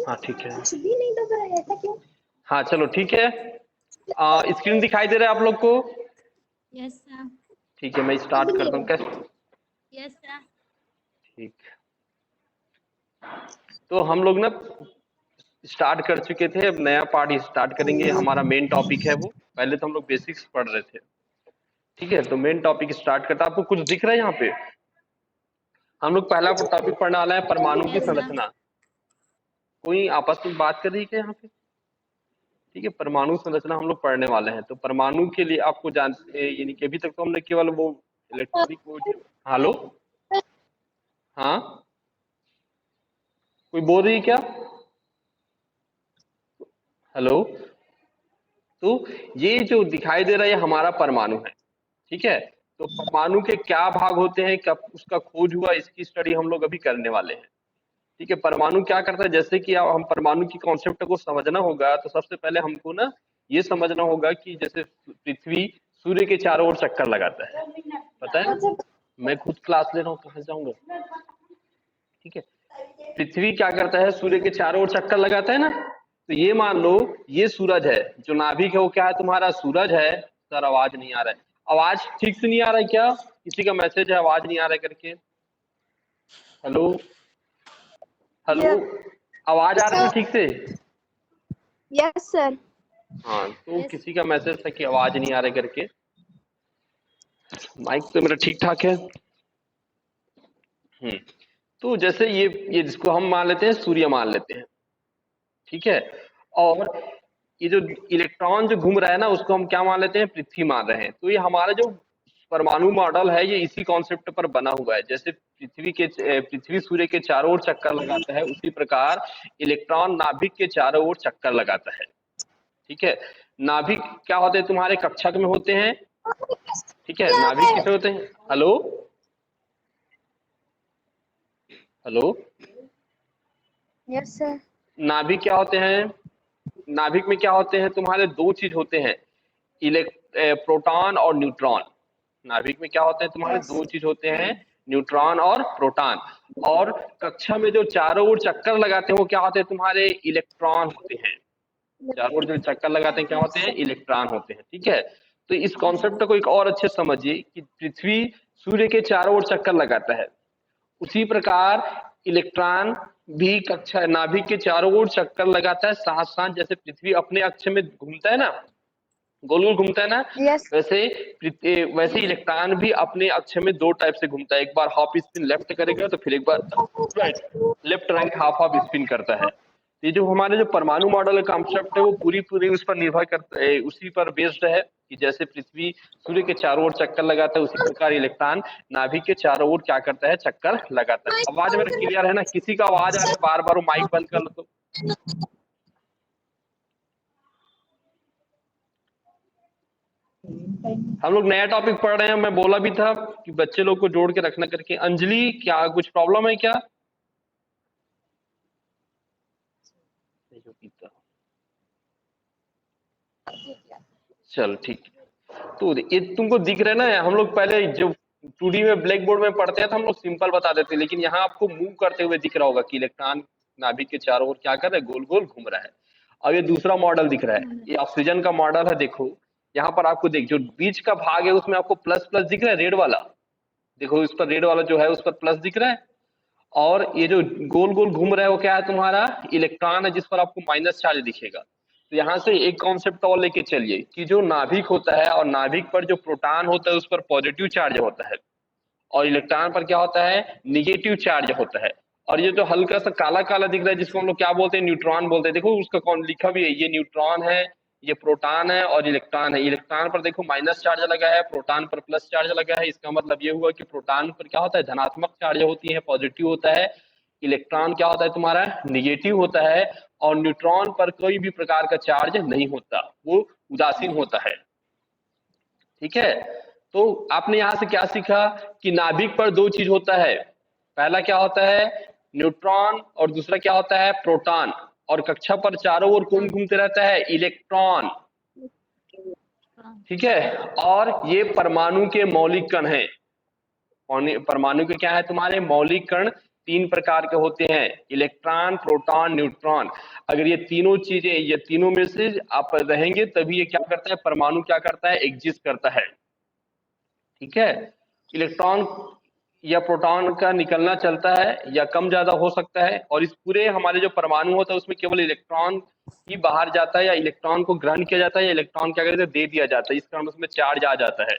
हाँ ठीक है। कुछ भी नहीं दब रहा है, ऐसा क्यों? हाँ चलो ठीक है। स्क्रीन दिखाई दे रहा है आप लोग को? Yes sir. ठीक है, मैं स्टार्ट करता हूँ कैसे। Yes sir. ठीक, तो हम लोग ना स्टार्ट कर चुके थे, अब नया पार्ट स्टार्ट करेंगे। हमारा मेन टॉपिक है वो, पहले तो हम लोग बेसिक्स पढ़ रहे थे। ठीक है, तो मेन टॉपिक स्टार्ट करता है। आपको कुछ दिख रहा है यहाँ पे? हम लोग पहला टॉपिक पढ़ने वाला है परमाणु की Yes, sir. संरचना। कोई आपस में बात कर रही है क्या यहाँ पे? ठीक है, परमाणु संरचना हम लोग पढ़ने वाले हैं। तो परमाणु के लिए आपको जानते, यानी कि अभी तक तो हमने केवल वो इलेक्ट्रॉनिक वो, हेलो, हाँ कोई बोल रही है क्या? हेलो, तो ये जो दिखाई दे रहा है ये हमारा परमाणु है। ठीक है, तो परमाणु के क्या भाग होते हैं, कब उसका खोज हुआ, इसकी स्टडी हम लोग अभी करने वाले हैं। ठीक है, परमाणु क्या करता है, जैसे कि हम परमाणु की कॉन्सेप्ट को समझना होगा तो सबसे पहले हमको ना ये समझना होगा कि जैसे पृथ्वी सूर्य के चारों ओर चक्कर लगाता है, पता है ना? मैं खुद क्लास ले रहा हूँ, कहाँ जाऊंगा। ठीक है, पृथ्वी क्या करता है, सूर्य के चारों ओर चक्कर लगाता है ना। तो ये मान लो ये सूरज है, जो नाभिक है वो क्या है तुम्हारा, सूरज है। सर आवाज नहीं आ रहा है, आवाज ठीक से नहीं आ रहा है क्या? किसी का मैसेज है आवाज नहीं आ रहा है करके? हेलो हेलो, आवाज आ रही है ठीक से? Yes sir. हाँ, तो Yes. किसी का मैसेज था कि आवाज नहीं आ रहा है करके। माइक तो मेरा ठीक ठाक है। तो जैसे ये जिसको हम मान लेते हैं सूर्य मान लेते हैं। ठीक है, और ये जो इलेक्ट्रॉन जो घूम रहा है ना उसको हम क्या मान लेते हैं, पृथ्वी मान रहे हैं। तो ये हमारा जो परमाणु मॉडल है ये इसी कॉन्सेप्ट पर बना हुआ है। जैसे पृथ्वी सूर्य के चारों ओर चक्कर लगाता है, उसी प्रकार इलेक्ट्रॉन नाभिक के चारों ओर चक्कर लगाता है। ठीक है, नाभिक क्या होते हैं तुम्हारे, कक्षक में होते हैं। ठीक है, नाभिक किसे होते हैं, हेलो हेलो, यस सर। नाभिक क्या होते हैं, नाभिक में क्या होते हैं तुम्हारे, दो चीज होते हैं, प्रोटॉन और न्यूट्रॉन। नाभिक में क्या होते हैं तुम्हारे, यस। दो चीज होते हैं, न्यूट्रॉन और प्रोटॉन। और कक्षा में जो चारों ओर चक्कर लगाते हैं वो क्या होते हैं तुम्हारे, इलेक्ट्रॉन होते हैं। चारों ओर जो चक्कर लगाते हैं क्या होते हैं, इलेक्ट्रॉन होते हैं। ठीक है, तो इस कॉन्सेप्ट को एक और अच्छे से समझिए कि पृथ्वी सूर्य के चारों ओर चक्कर लगाता है, उसी प्रकार इलेक्ट्रॉन भी कक्षा नाभिक के चारों ओर चक्कर लगाता है। साथ साथ जैसे पृथ्वी अपने अक्ष में घूमता है ना, गोल गोल घूमता है ना, यस। वैसे इलेक्ट्रॉन भी अपने अक्ष में दो टाइप से घूमता है। एक बार हाफ स्पिन लेफ्ट करेगा तो फिर एक बार right, left right half half spin करता है। ये जो हमारे जो परमाणु मॉडल का कॉन्सेप्ट है वो पूरी पूरी उस पर निर्भर करता है, उसी पर बेस्ड है कि जैसे पृथ्वी सूर्य के चारों ओर चक्कर लगाता है उसी प्रकार इलेक्ट्रॉन नाभिक के चारों ओर क्या करता है, चक्कर लगाता है। आवाज मेरा क्लियर है ना? किसी का आवाज आ रहा है बार बार, वो माइक बंद कर लो तो। हम लोग नया टॉपिक पढ़ रहे हैं, मैं बोला भी था कि बच्चे लोग को जोड़ के रखना करके। अंजलि क्या कुछ प्रॉब्लम है क्या? चल ठीक, तो ये तुमको दिख रहा है ना, हम लोग पहले जो 2D में ब्लैक बोर्ड में पढ़ते हैं तो हम लोग सिंपल बता देते हैं, लेकिन यहाँ आपको मूव करते हुए दिख रहा होगा कि इलेक्ट्रॉन नाभिक के चारों ओर क्या कर रहा है, गोल गोल घूम रहा है। अब ये दूसरा मॉडल दिख रहा है, ये ऑक्सीजन का मॉडल है। देखो यहाँ पर आपको देख, जो बीच का भाग है उसमें आपको प्लस प्लस दिख रहा है, रेड वाला। देखो इस पर रेड वाला जो है उस पर प्लस दिख रहा है, और ये जो गोल गोल घूम रहा है वो क्या है तुम्हारा, इलेक्ट्रॉन है, जिस पर आपको माइनस चार्ज दिखेगा। तो यहाँ से एक कॉन्सेप्ट और लेके चलिए कि जो नाभिक होता है और नाभिक पर जो प्रोटॉन होता है उस पर पॉजिटिव चार्ज होता है, और इलेक्ट्रॉन पर क्या होता है, निगेटिव चार्ज होता है। और ये जो हल्का सा काला काला दिख रहा है जिसको हम लोग क्या बोलते हैं, न्यूट्रॉन बोलते हैं। देखो उसका कौन लिखा भी है, ये न्यूट्रॉन है, ये प्रोटॉन है और इलेक्ट्रॉन है। इलेक्ट्रॉन पर देखो माइनस चार्ज लगा है, प्रोटॉन पर प्लस चार्ज लगा है। इसका मतलब ये हुआ कि प्रोटॉन पर क्या होता है, धनात्मक चार्ज होती है, पॉजिटिव होता है। इलेक्ट्रॉन क्या होता है तुम्हारा, निगेटिव होता है। और न्यूट्रॉन पर कोई भी प्रकार का चार्ज नहीं होता, वो उदासीन होता है। ठीक है, तो आपने यहां से क्या सीखा कि नाभिक पर दो चीज होता है, पहला क्या होता है, न्यूट्रॉन, और दूसरा क्या होता है, प्रोटॉन। और कक्षा पर चारों ओर कौन घूमते रहता है, इलेक्ट्रॉन। ठीक है, और ये परमाणु के मौलिक कण हैं। परमाणु के क्या है तुम्हारे, मौलिक कण तीन प्रकार के होते हैं, इलेक्ट्रॉन, प्रोटॉन, न्यूट्रॉन। अगर ये तीनों चीजें, ये तीनों में से आप रहेंगे तभी ये क्या करता है, परमाणु क्या करता है, एग्जिस्ट करता है। ठीक है, इलेक्ट्रॉन या प्रोटॉन का निकलना चलता है या कम ज्यादा हो सकता है, और इस पूरे हमारे जो परमाणु होता है उसमें केवल इलेक्ट्रॉन ही बाहर जाता है, या इलेक्ट्रॉन को ग्रहण किया जाता है, या इलेक्ट्रॉन क्या कहते हैं, दे दिया जाता है। इस कारण उसमें चार्ज आ जाता है।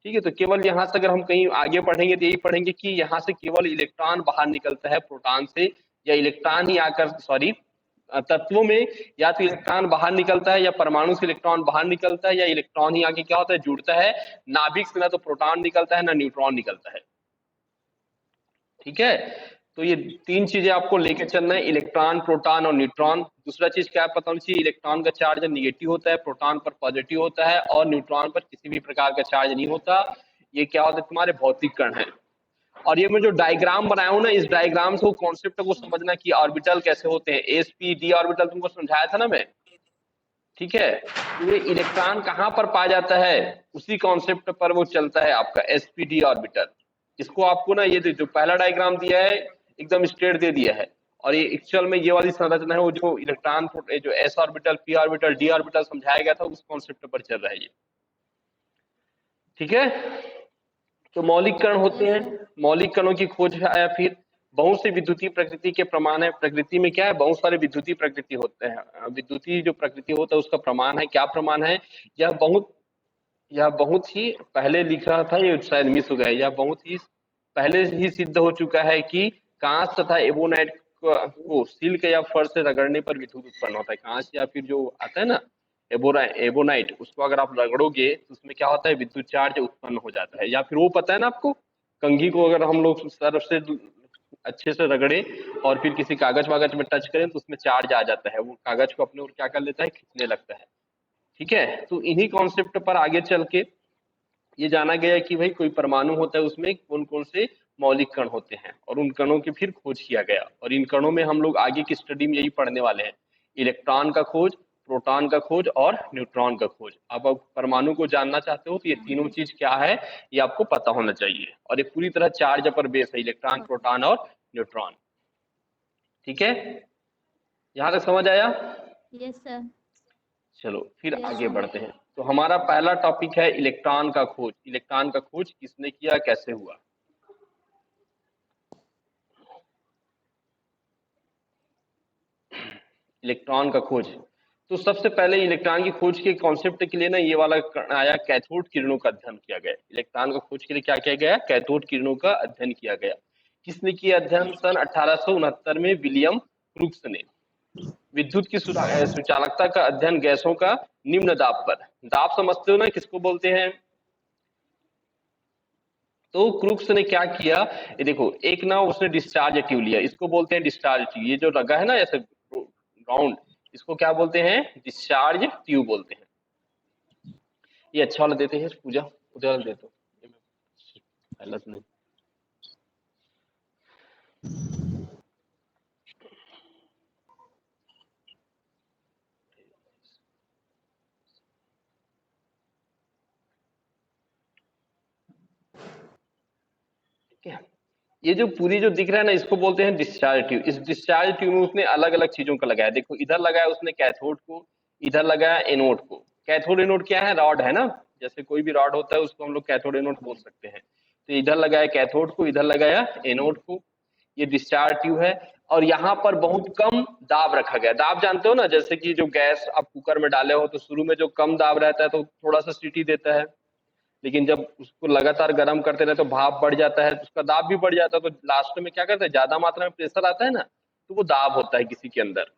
ठीक है, तो केवल यहाँ से अगर हम कहीं आगे पढ़ेंगे तो यही पढ़ेंगे कि यहाँ से केवल इलेक्ट्रॉन बाहर निकलता है प्रोटॉन से, या इलेक्ट्रॉन ही आकर, सॉरी, तत्वों में या तो इलेक्ट्रॉन बाहर निकलता है, या परमाणु से इलेक्ट्रॉन बाहर निकलता है, या इलेक्ट्रॉन ही आके क्या होता है, जुड़ता है। नाभिक से ना तो प्रोटॉन निकलता है ना न्यूट्रॉन निकलता है। ठीक है, तो ये तीन चीजें आपको लेके चलना है, इलेक्ट्रॉन, प्रोटॉन और न्यूट्रॉन। दूसरा चीज क्या पता होनी चाहिए, इलेक्ट्रॉन का चार्ज निगेटिव होता है, प्रोटॉन पर पॉजिटिव होता है, और न्यूट्रॉन पर किसी भी प्रकार का चार्ज नहीं होता। ये क्या होता है, तुम्हारे भौतिक कण है। और ये मैं जो डायग्राम बनाया हूं ना, इस डायग्राम से वो कॉन्सेप्ट को समझना कि ऑर्बिटल कैसे होते हैं। एस पी डी ऑर्बिटल तुमको समझाया था ना मैं। ठीक है, तो ये इलेक्ट्रॉन कहाँ पर पाया जाता है, उसी कॉन्सेप्ट पर वो चलता है आपका एसपीडी ऑर्बिटल। इसको आपको ना ये जो पहला डायग्राम दिया है एकदम स्ट्रेट दे दिया है, और ये एक्चुअल में ये वाली संरचना है, वो जो इलेक्ट्रॉन जो S orbital, P orbital, D orbital समझाया गया था उस कॉन्सेप्ट पर चल रहा है ये। ठीक है, तो मौलिक कण होते हैं, मौलिक कणों की खोज आया। फिर बहुत से विद्युतीय प्रकृति के प्रमाण है। प्रकृति में क्या है, बहुत सारे विद्युतीय प्रकृति होते हैं। विद्युतीय जो प्रकृति होता है उसका प्रमाण है, क्या प्रमाण है, यह बहुत ही पहले लिखा था, ये शायद मिस हो गया। यह बहुत ही पहले ही सिद्ध हो चुका है कि कांच तथा एबोनाइट को सिल्क या फर से रगड़ने पर विद्युत उत्पन्न होता है। कांच या फिर जो आता है ना एबोनाइट, उसको अगर आप रगड़ोगे तो उसमें क्या होता है, विद्युत चार्ज उत्पन्न हो जाता है। या फिर वो पता है ना आपको, कंघी को अगर हम लोग सर्फ से अच्छे से रगड़े और फिर किसी कागज वागज में टच करें तो उसमें चार्ज आ जाता है, वो कागज को अपने और क्या कर लेता है, खींचने लगता है। ठीक है, तो इन्हीं कॉन्सेप्ट पर आगे चल के ये जाना गया है कि भाई कोई परमाणु होता है उसमें कौन कौन से मौलिक कण होते हैं, और उन कणों की फिर खोज किया गया। और इन कणों में हम लोग आगे की स्टडी में यही पढ़ने वाले हैं, इलेक्ट्रॉन का खोज, प्रोटॉन का खोज और न्यूट्रॉन का खोज। अब परमाणु को जानना चाहते हो तो ये तीनों चीज क्या है ये आपको पता होना चाहिए, और ये पूरी तरह चार्ज पर बेस है, इलेक्ट्रॉन, प्रोटॉन और न्यूट्रॉन। ठीक है, यहाँ तक समझ आया? Yes sir. चलो फिर आगे बढ़ते हैं। तो हमारा पहला टॉपिक है इलेक्ट्रॉन का खोज। इलेक्ट्रॉन का खोज किसने किया, कैसे हुआ? इलेक्ट्रॉन का खोज, तो सबसे पहले इलेक्ट्रॉन की खोज के कॉन्सेप्ट के लिए ना ये वाला आया, कैथोड किरणों का अध्ययन किया गया। इलेक्ट्रॉन का खोज के लिए क्या किया गया, कैथोड किरणों का अध्ययन किया गया। किसने किया अध्ययन? सन 1869 में विलियम क्रूक्स ने। विद्युत की सुचालकता का अध्ययन गैसों का निम्न दाब पर। दाब समझते हो ना किसको बोलते हैं? तो क्रूक्स ने क्या किया, ये देखो, एक ना उसने डिस्चार्ज ट्यूब लिया, इसको बोलते हैं डिस्चार्ज ट्यूब। ये जो लगा है ना ऐसे राउंड, इसको क्या बोलते हैं, डिस्चार्ज ट्यूब बोलते हैं। ये अच्छा वाला देते हैं पूजा, पूजा वाला दे दो, गलत नहीं। ठीक है, ये जो पूरी जो दिख रहा है ना इसको बोलते हैं डिस्चार्ज ट्यूब। इस डिस्चार्ज ट्यूब में उसने अलग अलग चीजों का लगाया। देखो इधर लगाया उसने कैथोड को, इधर लगाया एनोड को। कैथोड एनोड क्या है, रॉड है ना, जैसे कोई भी रॉड होता है उसको हम लोग कैथोड एनोड बोल सकते हैं। तो इधर लगाया कैथोड को, इधर लगाया एनोड को। ये डिस्चार्ज ट्यूब है, और यहाँ पर बहुत कम दाब रखा गया। दाब जानते हो ना, जैसे कि जो गैस आप कुकर में डाले हो तो शुरू में जो कम दाब रहता है तो थोड़ा सा सीटी देता है, लेकिन जब उसको लगातार गर्म करते रहे तो भाप बढ़ जाता है, तो उसका दाब भी बढ़ जाता है। तो लास्ट में क्या करते हैं, ज्यादा मात्रा में प्रेशर आता है ना, तो वो दाब होता है किसी के अंदर।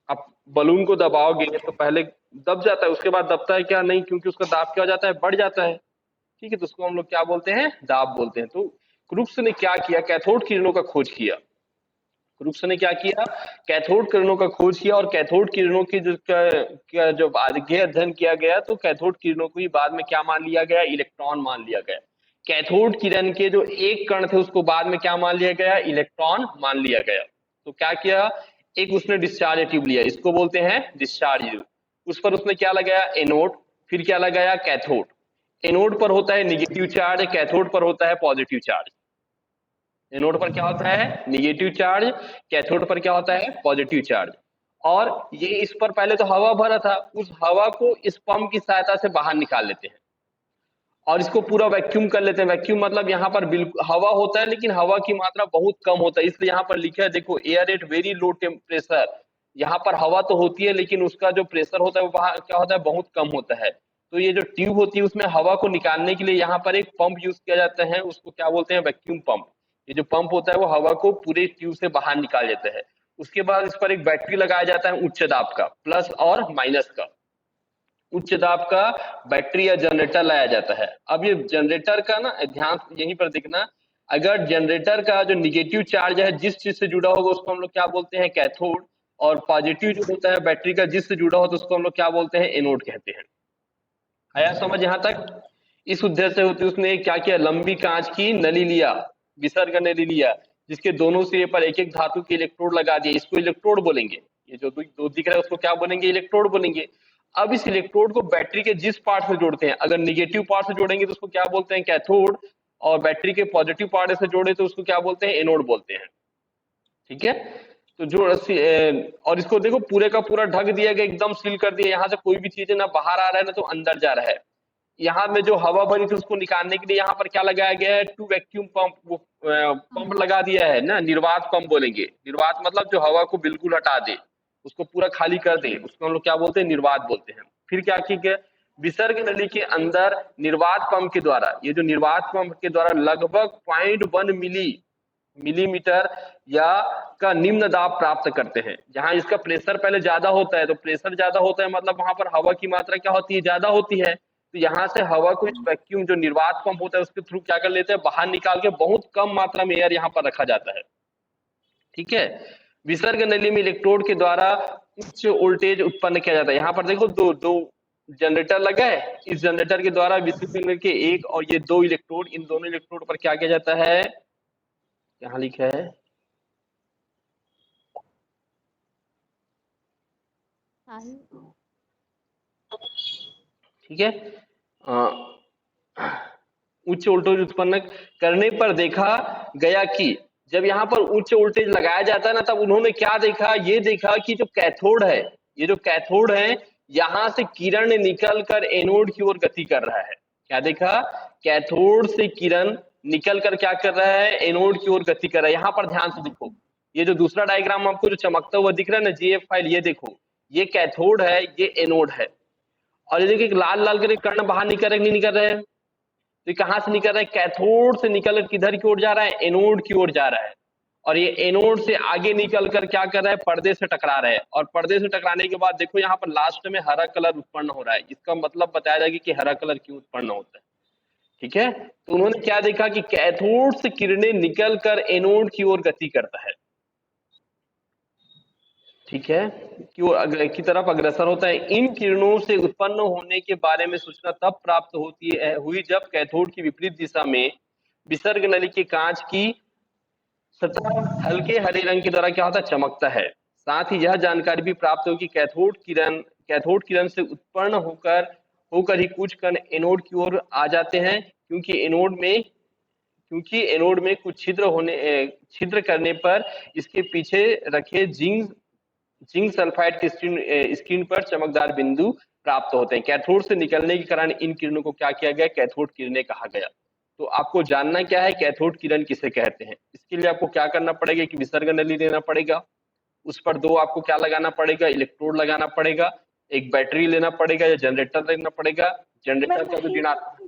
आप बलून को दबाओगे तो पहले दब जाता है, उसके बाद दबता है क्या, नहीं, क्योंकि उसका दाब क्या हो जाता है, बढ़ जाता है। ठीक है, तो उसको हम लोग क्या बोलते हैं, दाब बोलते हैं। तो क्रूक्स ने क्या किया, कैथोड किरणों का खोज किया। क्रूक्स ने क्या किया, कैथोड किरणों का खोज किया, और कैथोड किरणों की जो आगे अध्ययन किया गया, तो कैथोड किरणों को ही बाद में क्या मान लिया गया, इलेक्ट्रॉन मान लिया गया। कैथोड किरण के जो एक कण थे उसको बाद में क्या मान लिया गया, इलेक्ट्रॉन मान लिया गया। तो क्या किया, एक उसने डिस्चार्ज ट्यूब लिया, इसको बोलते हैं डिस्चार्ज ट्यूब। उस पर उसने क्या लगाया, एनोड, फिर क्या लगाया, कैथोड। एनोड पर होता है निगेटिव चार्ज, कैथोड पर होता है पॉजिटिव चार्ज। एनोड पर क्या होता है निगेटिव चार्ज, कैथोड पर क्या होता है पॉजिटिव चार्ज। और ये इस पर पहले तो हवा भरा था, उस हवा को इस पंप की सहायता से बाहर निकाल लेते हैं और इसको पूरा वैक्यूम कर लेते हैं। वैक्यूम मतलब यहाँ पर बिल्कुल हवा होता है लेकिन हवा की मात्रा बहुत कम होता है, इसलिए यहाँ पर लिखा है देखो air at very low temperature. यहाँ पर हवा तो होती है लेकिन उसका जो प्रेशर होता है वो वहाँ क्या होता है बहुत कम होता है। तो ये जो ट्यूब होती है उसमें हवा को निकालने के लिए यहाँ पर एक पंप यूज किया जाता है, उसको क्या बोलते हैं वैक्यूम पंप। ये जो पंप होता है वो हवा को पूरे ट्यूब से बाहर निकाल देता है। उसके बाद इस पर एक बैटरी लगाया जाता है उच्च दाब का, प्लस और माइनस का। उच्च दाब का बैटरी या जनरेटर लाया जाता है। अब ये जनरेटर का ना ध्यान यहीं पर देखना, अगर जनरेटर का जो निगेटिव चार्ज है जिस चीज से जुड़ा होगा उसको हम लोग क्या बोलते हैं कैथोड, और पॉजिटिव जो होता है बैटरी का जिससे जुड़ा हो तो उसको हम लोग क्या बोलते हैं एनोड कहते हैं। आया समझ यहाँ तक? इस उद्देश्य से होती उसने क्या किया, लंबी कांच की नली लिया, विसर्ग नली लिया, जिसके दोनों सिरे पर एक एक धातु के इलेक्ट्रोड लगा दिए, इसको इलेक्ट्रोड बोलेंगे। ये जो दो दिख रहा है उसको क्या बोलेंगे इलेक्ट्रोड बोलेंगे। अब इस इलेक्ट्रोड को बैटरी के जिस पार्ट से जोड़ते हैं, अगर निगेटिव पार्ट से जोड़ेंगे तो उसको क्या बोलते हैं कैथोड, और बैटरी के पॉजिटिव पार्ट से जोड़े तो उसको क्या बोलते हैं एनोड बोलते हैं। ठीक है, तो जो और इसको देखो पूरे का पूरा ढक दिया गया, एकदम सील कर दिया, यहाँ से कोई भी चीजें ना बाहर आ रहा है ना तो अंदर जा रहा है। यहाँ में जो हवा भरी थी उसको निकालने के लिए यहाँ पर क्या लगाया गया है टू वैक्यूम पंप, वो पंप लगा दिया है ना, निर्वात पंप बोलेंगे। निर्वात मतलब जो हवा को बिल्कुल हटा दे, उसको पूरा खाली कर दे, उसको हम लोग क्या बोलते हैं निर्वात बोलते हैं। फिर क्या की गया, विसर्ग नली के अंदर निर्वात पंप के द्वारा, ये जो निर्वात पंप के द्वारा लगभग 0.1 मिलीमीटर या का निम्न दाब प्राप्त करते हैं। जहां इसका प्रेशर पहले ज्यादा होता है, तो प्रेशर ज्यादा होता है मतलब वहां पर हवा की मात्रा क्या होती है ज्यादा होती है, तो यहाँ से हवा को इस वैक्यूम जो निर्वात पंप होता है उसके थ्रू क्या कर लेते हैं बाहर निकाल के बहुत कम मात्रा में एयर यहाँ पर रखा जाता है। ठीक है, विसर्ग नली में इलेक्ट्रोड के द्वारा उच्च वोल्टेज उत्पन्न किया जाता है। यहाँ पर देखो दो दो जनरेटर लगा है, इस जनरेटर के द्वारा विद्युत नली के एक और ये दो इलेक्ट्रोड, इन दोनों इलेक्ट्रोड पर क्या किया जाता है, यहाँ लिखा है ठीक है, उच्च वोल्टेज उत्पन्न करने पर देखा गया कि जब यहाँ पर उच्च वोल्टेज लगाया जाता है ना तब उन्होंने क्या देखा, ये देखा कि जो कैथोड है, ये जो कैथोड है यहाँ से किरण निकल कर एनोड की ओर गति कर रहा है। क्या देखा, कैथोड से किरण निकल कर क्या कर रहा है एनोड की ओर गति कर रहा है। यहाँ पर ध्यान से देखो, ये जो दूसरा डायग्राम आपको जो चमकता हुआ दिख रहा है ना जीएफ फाइल, ये देखो ये कैथोड है ये एनोड है, और ये देखिए लाल लाल करके कर्ण बाहर निकल रहे नहीं निकल रहे, तो कहाँ से निकल रहा है कैथोड से निकल कर किधर की ओर जा रहा है एनोड की ओर जा रहा है, और ये एनोड से आगे निकल कर क्या कर रहा है पर्दे से टकरा रहा है, और पर्दे से टकराने के बाद देखो यहाँ पर लास्ट में हरा कलर उत्पन्न हो रहा है। इसका मतलब बताया जाएगा कि हरा कलर क्यों उत्पन्न होता है। ठीक है, तो उन्होंने क्या देखा कि कैथोड से किरणें निकल कर एनोड की ओर गति करता है। ठीक है, की तरफ अग्रसर होता है। इन किरणों से उत्पन्न होने के बारे में सूचना तब प्राप्त हुई जब कैथोड की विपरीत दिशा में विसर्ग नली के कांच की सतह हल्के हरे रंग के द्वारा क्या होता है चमकता है। साथ ही यह जानकारी भी प्राप्त होगी कैथोड किरण से उत्पन्न होकर ही कुछ कण एनोड की ओर आ जाते हैं, क्योंकि एनोड में कुछ छिद्र करने पर इसके पीछे रखे जिंक सल्फाइड की स्क्रीन पर चमकदार बिंदु प्राप्त होते हैं। कैथोड से निकलने के कारण इन किरणों को क्या किया गया, कैथोड किरणें कहा गया। तो आपको जानना क्या है कैथोड किरण किसे कहते हैं। इसके लिए आपको क्या करना पड़ेगा कि विसर्ग नली लेना पड़ेगा, उस पर दो आपको क्या लगाना पड़ेगा इलेक्ट्रोड लगाना पड़ेगा, एक बैटरी लेना पड़ेगा या जनरेटर लेना पड़ेगा। जनरेटर का जो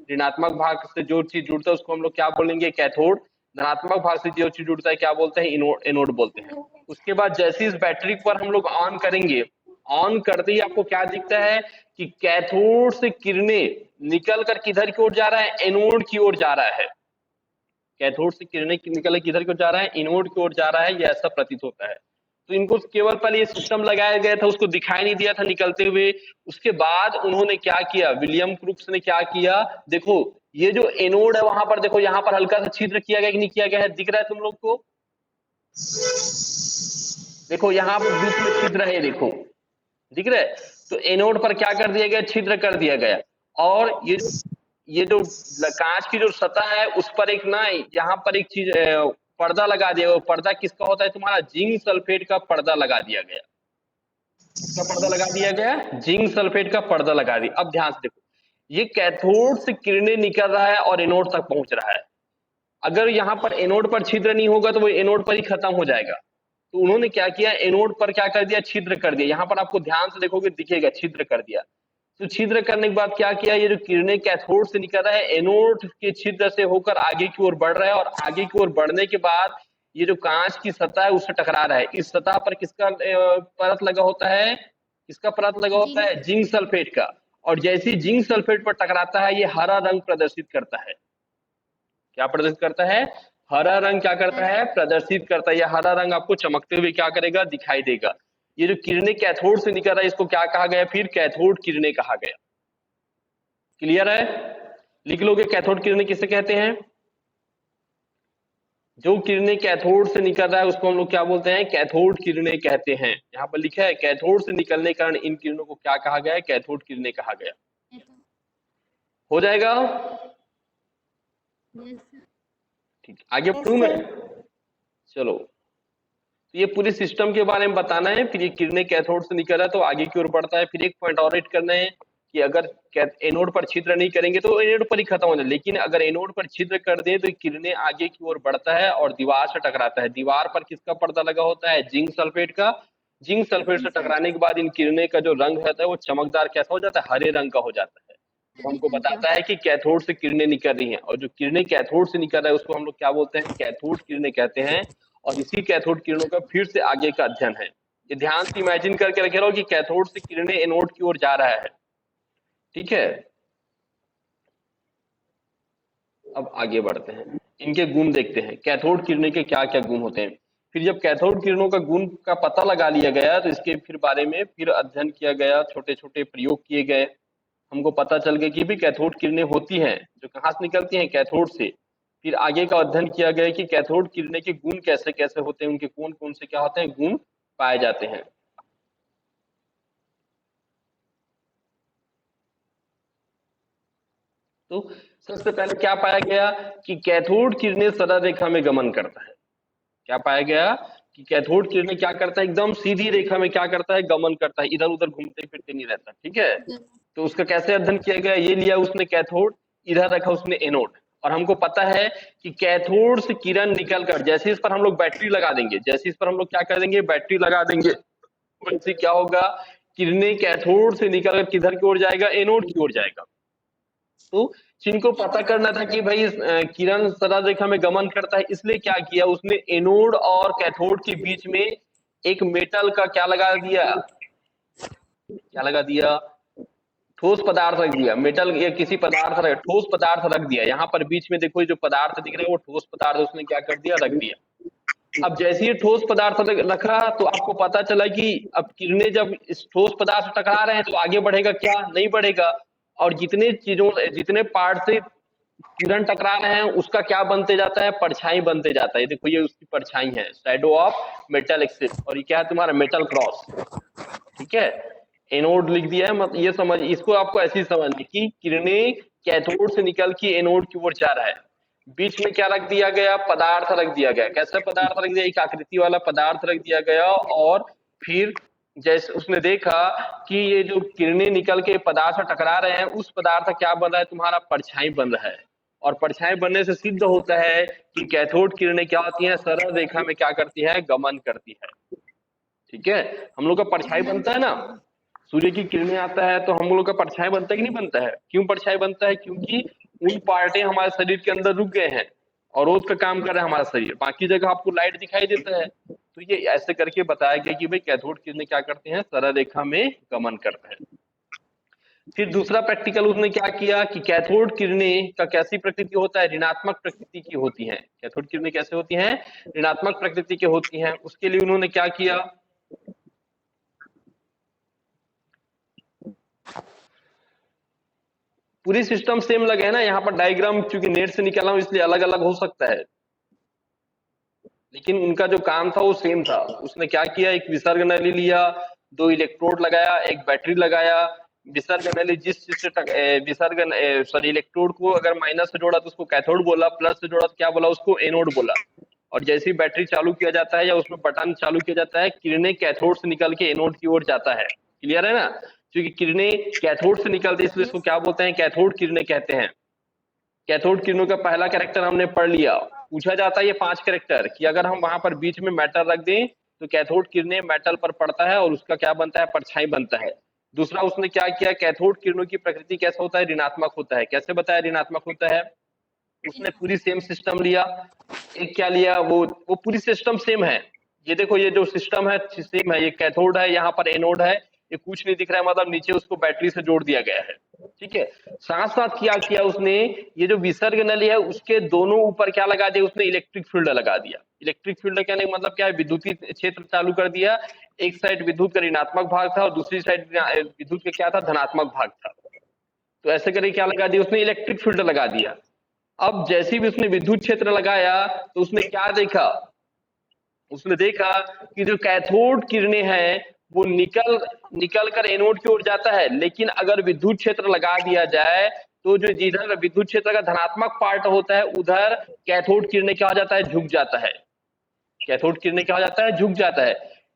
ऋणात्मक भाग से जो चीज जुड़ता है उसको हम लोग क्या बोलेंगे कैथोड, धनात्मक भाग से जो चीज जुड़ता है क्या बोलते हैं एनोड बोलते हैं। उसके बाद जैसे इस बैटरी पर हम लोग ऑन करेंगे, ऑन करते ही आपको क्या दिखता है कि कैथोड से किरणें निकल कर किधर की ओर जा रहा है एनोड की ओर जा रहा है। कैथोड से किरणें निकल किधर की ओर जा रहा है एनोड की ओर जा रहा है, ये ऐसा प्रतीत होता है। तो इनको केवल पहले ये सिस्टम लगाया गया था, उसको दिखाई नहीं दिया था निकलते हुए। उसके बाद उन्होंने क्या किया, विलियम क्रूक्स ने क्या किया, देखो ये जो एनोड है वहां पर देखो यहाँ पर हल्का सा छिद्र किया गया कि नहीं किया गया है, दिख रहा है तुम लोग को, देखो यहाँ पर बीच में छिद्र है, देखो दिख रहा है। तो एनोड पर क्या कर दिया गया, छिद्र कर दिया गया, और ये जो कांच की जो सतह है उस पर एक ना यहाँ पर एक चीज पर्दा लगा दिया गया। वो पर्दा किसका होता है? तुम्हारा जिंक सल्फेट का पर्दा लगा दिया गया। किसका पर्दा लगा दिया गया? जिंक सल्फेट का पर्दा लगा दिया। अब ध्यान से देखो, ये कैथोड से किरणें निकल रहा है और एनोड तक पहुंच रहा है। अगर यहाँ पर एनोड पर छिद्र नहीं होगा तो वो एनोड पर ही खत्म हो जाएगा। तो उन्होंने क्या किया, एनोड पर क्या कर दिया? छिद्र कर दिया। यहाँ पर आपको ध्यान से देखोगे दिखेगा छिद्र कर दिया। तो छिद्र करने के बाद क्या किया, ये जो किरणें कैथोड से निकल रहा है एनोड के छिद्र से होकर आगे की ओर बढ़ रहा है, और आगे की ओर बढ़ने के बाद ये जो कांच की सतह है उससे टकरा रहा है। इस सतह पर किसका परत लगा होता है? किसका परत लगा होता है? जिंक सल्फेट का। और जैसे ही जिंक सल्फेट पर टकराता है ये हरा रंग प्रदर्शित करता है। क्या प्रदर्शित करता है? हरा रंग क्या करता है? प्रदर्शित करता है। यह हरा रंग आपको चमकते हुए क्या करेगा? दिखाई देगा। ये जो किरणें कैथोड से निकल रहा है इसको क्या कहा गया? फिर कैथोड किरणें कहा गया। क्लियर है? लिख लोगे कैथोड किरणें किसे कहते हैं? जो किरणें कैथोड से निकल रहा है उसको हम लोग क्या बोलते हैं? कैथोड किरणें कहते हैं। यहाँ पर लिखा है कैथोड से निकलने के कारण इन किरणों को क्या कहा गया है? कैथोड किरणें कहा गया। हो जाएगा? Yes, sir. ठीक, आगे बढ़ूं मैं? चलो, तो ये पूरे सिस्टम के बारे में बताना है। फिर ये किरणें कैथोड से निकल रहा है तो आगे की ओर बढ़ता है। फिर एक पॉइंट और ऐड करना है कि अगर एनोड पर छिद्र नहीं करेंगे तो एनोड पर ही खत्म हो जाए, लेकिन अगर एनोड पर छिद्र कर दें तो किरणें आगे की ओर बढ़ता है और दीवार से टकराता है। दीवार पर किसका पर्दा लगा होता है? जिंक सल्फेट का। जिंक सल्फेट से टकराने के बाद इन किरणें का जो रंग रहता है वो चमकदार कैसा हो जाता है? हरे रंग का हो जाता है। तो हमको बताता है कि कैथोड से किरणें निकल रही हैं, और जो किरणें कैथोड से निकल रहा है उसको हम लोग क्या बोलते हैं? कैथोड किरणें कहते हैं। और इसी कैथोड किरणों का फिर से आगे का अध्ययन है। ये ध्यान से इमेजिन करके रखे रहो कि कैथोड से किरणें एनोड की ओर जा रहा है। ठीक है, अब आगे बढ़ते हैं, इनके गुण देखते हैं। कैथोड किरणें के क्या क्या गुण होते हैं। फिर जब कैथोड किरणों का गुण का पता लगा लिया गया तो इसके फिर बारे में फिर अध्ययन किया गया, छोटे छोटे प्रयोग किए गए। हमको पता चल गया कि भी कैथोड किरणें होती हैं जो कहाँ से निकलती हैं? कैथोड से। फिर आगे का अध्ययन किया गया कि कैथोड किरणें के गुण कैसे कैसे होते हैं, उनके कौन कौन से क्या होते हैं गुण पाए जाते हैं। तो सबसे पहले क्या पाया गया कि कैथोड किरणें सरल रेखा में गमन करता है। क्या पाया गया कि कैथोड किरणें क्या करता है? एकदम सीधी रेखा में क्या करता है? गमन करता है, इधर उधर घूमते फिरते नहीं रहता। ठीक है, तो उसका कैसे अध्ययन किया गया? ये लिया उसने कैथोड, इधर रखा उसने एनोड, और हमको पता है कि कैथोड से किरण निकलकर जैसे इस पर हम लोग बैटरी लगा देंगे, जैसे इस पर हम लोग क्या कर देंगे? बैटरी लगा देंगे, वैसे क्या होगा? किरणें कैथोड से निकलकर किधर की ओर जाएगा? एनोड की ओर जाएगा। तो जिनको पता करना था कि भाई किरण सरल रेखा में गमन करता है, इसलिए क्या किया उसने? एनोड और कैथोड के बीच में एक मेटल का क्या लगा दिया? क्या लगा दिया? ठोस पदार्थ रख दिया। मेटल या किसी पदार्थ रख, ठोस पदार्थ रख दिया। यहाँ पर बीच में देखो जो पदार्थ दिख रहे हैं वो ठोस पदार्थ उसने क्या कर दिया? रख दिया। अब जैसे ही ठोस पदार्थ रखा तो आपको पता चला कि अब किरणें जब इस ठोस पदार्थ से टकरा रहे हैं तो आगे बढ़ेगा क्या? नहीं बढ़ेगा। और जितने चीजों, जितने पार्ट से किरण टकरा रहे हैं उसका क्या बनते जाता है? परछाई बनते जाता है। देखो ये उसकी परछाई है, शैडो ऑफ मेटल एक्सिस, और ये क्या है? तुम्हारा मेटल क्रॉस। ठीक है, एनोड लिख दिया है, मतलब ये समझ, इसको आपको ऐसे ही समझनी कि किरणें कैथोड से निकल के एनोड की ओर जा रहा है। बीच में क्या रख दिया गया? पदार्थ रख दिया गया। कैसा पदार्थ रख दिया? एक आकृति वाला पदार्थ रख दिया गया। और फिर जैसे उसने देखा कि ये जो किरणें निकल के पदार्थ से टकरा रहे हैं उस पदार्थ का क्या बन रहा है? तुम्हारा परछाई बन रहा है। और परछाई बनने से सिद्ध होता है कि कैथोड किरणें क्या होती हैं? सरल रेखा में क्या करती है? गमन करती है। ठीक है, हम लोग का परछाई बनता है ना, सूर्य की किरणें आता है तो हम लोग का परछाई बनता है कि नहीं बनता है? क्यों परछाई बनता है? क्योंकि उन पार्टें हमारे शरीर के अंदर रुक गए हैं और रोज का काम कर रहा है हमारा शरीर, बाकी जगह आपको लाइट दिखाई देता है। तो ये ऐसे करके बताया गया कि भाई कैथोड किरणें क्या करते हैं? सरल रेखा में गमन करते हैं। फिर दूसरा प्रैक्टिकल उसने क्या किया कि कैथोड किरणें का कैसी प्रकृति होता है? ऋणात्मक प्रकृति की होती हैं। कैथोड किरणें कैसे होती हैं? ऋणात्मक प्रकृति की होती हैं। उसके लिए उन्होंने क्या किया? पूरी सिस्टम सेम लगे है ना, यहाँ पर डायग्राम चूंकि नेट से निकाला हूं इसलिए अलग अलग हो सकता है, लेकिन उनका जो काम था वो सेम था। उसने क्या किया? एक विसर्ग नली लिया, 2 इलेक्ट्रोड लगाया, एक बैटरी लगाया। विसर्ग नली जिस चीज से विसर्ग सॉरी इलेक्ट्रोड को अगर माइनस से जोड़ा तो उसको कैथोड बोला, प्लस से जोड़ा तो क्या बोला? उसको एनोड बोला। और जैसे ही बैटरी चालू किया जाता है या उसमें बटन चालू किया जाता है, किरणें कैथोड से निकल के एनोड की ओर जाता है। क्लियर है ना? क्योंकि किरणें कैथोड से निकलती है इसलिए इसको क्या बोलते हैं, कैथोड किरणें कहते हैं। कैथोड किरणों का पहला कैरेक्टर हमने पढ़ लिया। पूछा जाता है ये 5 कैरेक्टर कि अगर हम वहां पर बीच में मेटल रख दें तो कैथोड किरणें मेटल पर पड़ता है और उसका क्या बनता है, परछाई बनता है। दूसरा उसने क्या किया, कैथोड किरणों की प्रकृति कैसा होता है, ऋणात्मक होता है। कैसे बताया ऋणात्मक होता है? उसने पूरी सेम सिस्टम लिया। एक क्या लिया, वो पूरी सिस्टम सेम है। ये देखो ये जो सिस्टम है सेम है, ये कैथोड है, यहाँ पर एनोड है, ये कुछ नहीं दिख रहा है, मतलब नीचे उसको बैटरी से जोड़ दिया गया है। ठीक है, साथ साथ क्या किया उसने, ये जो विसर्ग नली है उसके दोनों ऊपर क्या लगा दिया उसने, इलेक्ट्रिक फील्ड लगा दिया। इलेक्ट्रिक फील्ड कहने का मतलब क्या है, विद्युतीय क्षेत्र चालू कर दिया। एक साइड विद्युत का ऋणात्मक भाग था और दूसरी साइड विद्युत का क्या था, धनात्मक भाग था। तो ऐसे करके क्या लगा दिया उसने, इलेक्ट्रिक फील्ड लगा दिया। अब जैसे भी उसने विद्युत क्षेत्र लगाया तो उसने क्या देखा, उसने देखा कि जो कैथोड किरणें हैं वो निकल कर एनोड की ओर जाता है, लेकिन अगर विद्युत क्षेत्र लगा दिया जाए तो जो जिधर विद्युत क्षेत्र का धनात्मक पार्ट होता है उधर कैथोड किरणें क्या हो जाता है, झुक जाता है। कैथोड किरणें क्या हो जाता है, झुक जाता है।